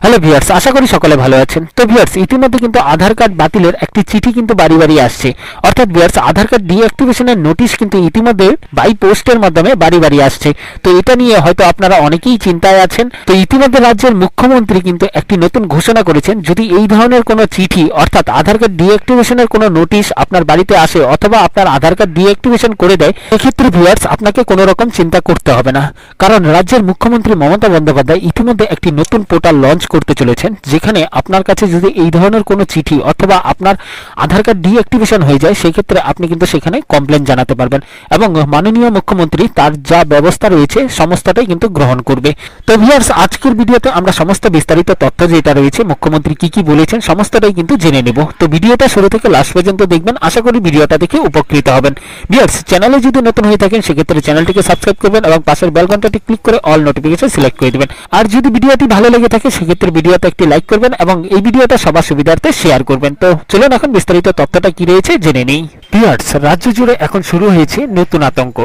Hello viewers, আশা করি সকলে ভালো আছেন। তো ভিউয়ার্স, ইতিমধ্যে কিন্তু আধার কার্ড বাতিলের একটি চিঠি কিন্তু বাড়ি বাড়ি আসছে। অর্থাৎ ভিউয়ার্স, আধার কার্ড ডিঅ্যাক্টিভেশনের নোটিশ কিন্তু ইতিমধ্যে বাই পোস্টের মাধ্যমে বাড়ি বাড়ি আসছে। তো এটা নিয়ে হয়তো আপনারা অনেকেই চিন্তায় আছেন। তো ইতিমধ্যে রাজ্যের মুখ্যমন্ত্রী কিন্তু একটি নতুন ঘোষণা করেছেন, যদি এই ধরনের কোনো চিঠি অর্থাৎ আধার কার্ড ডিঅ্যাক্টিভেশনের কোনো নোটিশ আপনার বাড়িতে আসে অথবা আপনার আধার কার্ড ডিঅ্যাক্টিভেশন করে দেয়, সেক্ষেত্রে ভিউয়ার্স আপনাকে কোনো রকম চিন্তা করতে হবে না। কারণ রাজ্যের মুখ্যমন্ত্রী মমতা বন্দ্যোপাধ্যায় ইতিমধ্যে একটি নতুন পোর্টাল লঞ্চ করতে চলেছেন, যেখানে আপনার কাছে যদি এই ধরনের কোনো চিঠি অথবা আপনার আধার কার্ড ডিঅ্যাক্টিভেশন হয়ে যায়, সেই ক্ষেত্রে আপনি কিন্তু সেখানে কমপ্লেন জানাতে পারবেন এবং মাননীয় মুখ্যমন্ত্রী তার যা ব্যবস্থা রয়েছে সমস্তটাই কিন্তু গ্রহণ করবে। তো ভিউয়ার্স, আজকের ভিডিওতে আমরা সমস্ত বিস্তারিত তথ্য যেটা রয়েছে মুখ্যমন্ত্রী কি কি বলেছেন সমস্তটাই কিন্তু জেনে নেব। তো ভিডিওটা শুরু থেকে লাস্ট পর্যন্ত দেখবেন, আশা করি ভিডিওটা দেখে উপকৃত হবেন। ভিউয়ার্স, চ্যানেলে যদি নতুন হয়ে থাকেন সেক্ষেত্রে চ্যানেলটিকে সাবস্ক্রাইব করবেন এবং পাশের বেল ঘন্টাটি ক্লিক করে অল নোটিফিকেশন সিলেক্ট করে দিবেন। আর যদি ভিডিওটি ভালো লেগে থাকে সেক্ষেত্রে ভিডিওতে একটি লাইক করবেন এবং এই ভিডিওটা সবার সুবিধার্থে শেয়ার করবেন। তো চলুন এখন বিস্তারিত তথ্যটা কি রয়েছে জেনে নেই। ভিউয়ার্স, রাজ্য জুড়ে এখন শুরু হয়েছে নতুন আতঙ্ক,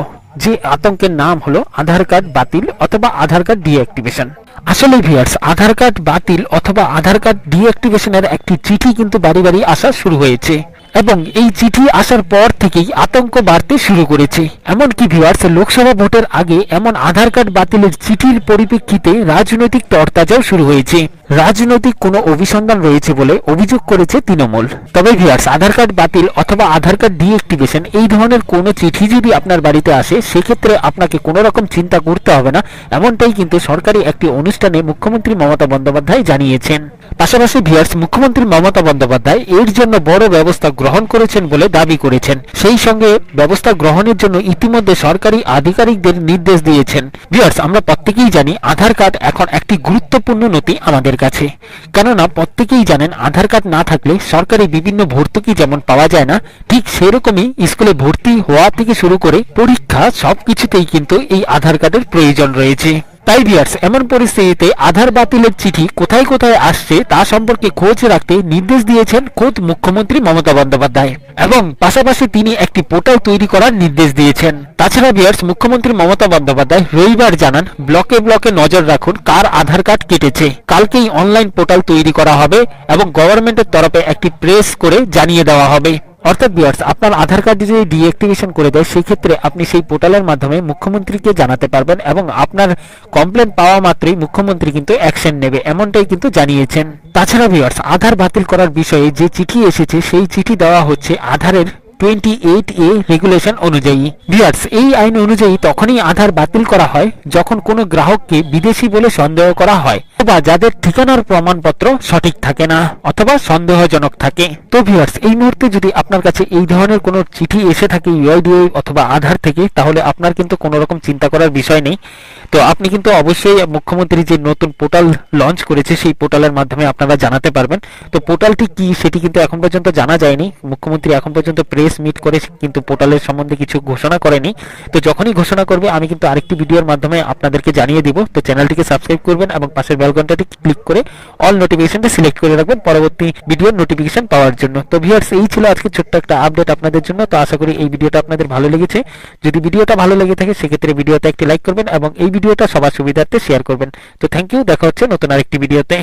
যে আতঙ্কের নাম হলো আধার কার্ড বাতিল অথবা আধার কার্ড ডিঅ্যাক্টিভেশন। আসলে ভিউয়ার্স, আধার কার্ড বাতিল অথবা আধার কার্ড ডিঅ্যাক্টিভেশনের একটি চিঠি কিন্তু বাড়ি বাড়ি আসা শুরু হয়েছে এবং এই চিঠি আসার পর থেকেই আতঙ্ক বাড়তে শুরু করেছে। এমনকি ভিউয়ার্স, লোকসভা ভোটের আগে এমন আধার কার্ড বাতিলের চিঠির পরিপ্রেক্ষিতে রাজনৈতিক তরতাজাও শুরু হয়েছে। রাজনৈতিক কোনো অভিসন্ধান রয়েছে বলে অভিযোগ করেছে তৃণমূল। তবে ভিউয়ার্স, আধার কার্ড বাতিল অথবা আধার কার্ড ডিঅ্যাক্টিভেশন এই ধরনের কোনো চিঠি যদি আপনার বাড়িতে আসে, সেক্ষেত্রে আপনাকে কোনো রকম চিন্তা করতে হবে না, এমনটাই কিন্তু সরকারি একটি অনুষ্ঠানে মুখ্যমন্ত্রী মমতা বন্দ্যোপাধ্যায় জানিয়েছেন। পাশাপাশি ভিউয়ার্স, মুখ্যমন্ত্রী মমতা বন্দ্যোপাধ্যায় এর জন্য বড় ব্যবস্থা গ্রহণ করেছেন বলে দাবি করেছেন। সেই সঙ্গে ব্যবস্থা গ্রহণের জন্য ইতিমধ্যে সরকারি আধিকারিকদের নির্দেশ দিয়েছেন। ভিউয়ার্স, আমরা প্রত্যেকেই জানি আধার কার্ড এখন একটি গুরুত্বপূর্ণ নথি আমাদের কাছে। কেননা প্রত্যেকেই জানেন আধার কার্ড না থাকলে সরকারি বিভিন্ন ভর্তুকি যেমন পাওয়া যায় না, ঠিক সেরকমই স্কুলে ভর্তি হওয়া থেকে শুরু করে পরীক্ষা সবকিছুতেই কিন্তু এই আধার কার্ডের প্রয়োজন রয়েছে। তাই ভিউয়ার্স, এমন পরিস্থিতিতে আধার বাতিলের চিঠি কোথায় কোথায় আসছে তা সম্পর্কে খোঁজ রাখতে নির্দেশ দিয়েছেন খোদ মুখ্যমন্ত্রী মমতা বন্দ্যোপাধ্যায় এবং পাশাপাশি তিনি একটি পোর্টাল তৈরি করার নির্দেশ দিয়েছেন। তাছাড়া ভিউয়ার্স, মুখ্যমন্ত্রী মমতা বন্দ্যোপাধ্যায় রবিবার জানান, ব্লকে ব্লকে নজর রাখুন কার আধার কার্ড কেটেছে। কালকেই অনলাইন পোর্টাল তৈরি করা হবে এবং গভর্নমেন্টের তরফে একটি প্রেস করে জানিয়ে দেওয়া হবে। অর্থাৎ ভিউয়ার্স, আপনার আধার কার্ড যদি ডিঅ্যাক্টিভেশন করে দেয়, সেই ক্ষেত্রে আপনি সেই পোর্টালের মাধ্যমে মুখ্যমন্ত্রীকে জানাতে পারবেন এবং আপনার কমপ্লেন পাওয়া মাত্রই মুখ্যমন্ত্রী কিন্তু অ্যাকশন নেবে, এমনটাই কিন্তু জানিয়েছেন। তাছাড়া ভিউয়ার্স, আধার বাতিল করার বিষয়ে যে চিঠি এসেছে সেই চিঠি দেওয়া হচ্ছে আধারের 28A রেগুলেশন অনুযায়ী। ভিউয়ার্স, এই আইন অনুযায়ী তখনই আধার বাতিল করা হয় যখন কোনো গ্রাহককে বিদেশি বলে সন্দেহ করা হয় বা যাদের ঠিকানার প্রমাণপত্র সঠিক থাকে না অথবা সন্দেহজনক থাকে। তো ভিউয়ার্স, এই মুহূর্তে যদি আপনার কাছে এই ধরনের কোনো চিঠি এসে থাকে ইউআইডিআই অথবা আধার থেকে, তাহলে আপনার কিন্তু কোনো রকম চিন্তা করার বিষয় নেই। তো আপনি কিন্তু অবশ্যই মুখ্যমন্ত্রী যে নতুন পোর্টাল লঞ্চ করেছে সেই পোর্টালের মাধ্যমে আপনারা জানাতে পারবেন। তো পোর্টালটি কি সেটি কিন্তু এখন পর্যন্ত জানা যায়নি। মুখ্যমন্ত্রী এখন পর্যন্ত প্রেস মিট করে কিন্তু পোর্টালের সম্বন্ধে কিছু ঘোষণা করেনি। তো যখনই ঘোষণা করবে আমি কিন্তু আরেকটি ভিডিওর মাধ্যমে আপনাদেরকে জানিয়ে দিব। তো চ্যানেলটিকে সাবস্ক্রাইব করবেন এবং পাশের বেল ঘন্টাটি ক্লিক করে অল নোটিফিকেশনটা সিলেক্ট করে রাখবেন পরবর্তী ভিডিওর নোটিফিকেশন পাওয়ার জন্য। তো ভিউয়ার্স, এই ছিল আজকে ছোট্ট একটা আপডেট আপনাদের জন্য। তো আশা করি এই ভিডিওটা আপনাদের ভালো লেগেছে। যদি ভিডিওটা ভালো লেগে থাকে সেক্ষেত্রে ভিডিওতে একটি লাইক করবেন এবং এই ভিডিওটা সবার সুবিধার্থে শেয়ার করবেন। তো থ্যাংক ইউ, দেখা হচ্ছে নতুন আরেকটি ভিডিওতে।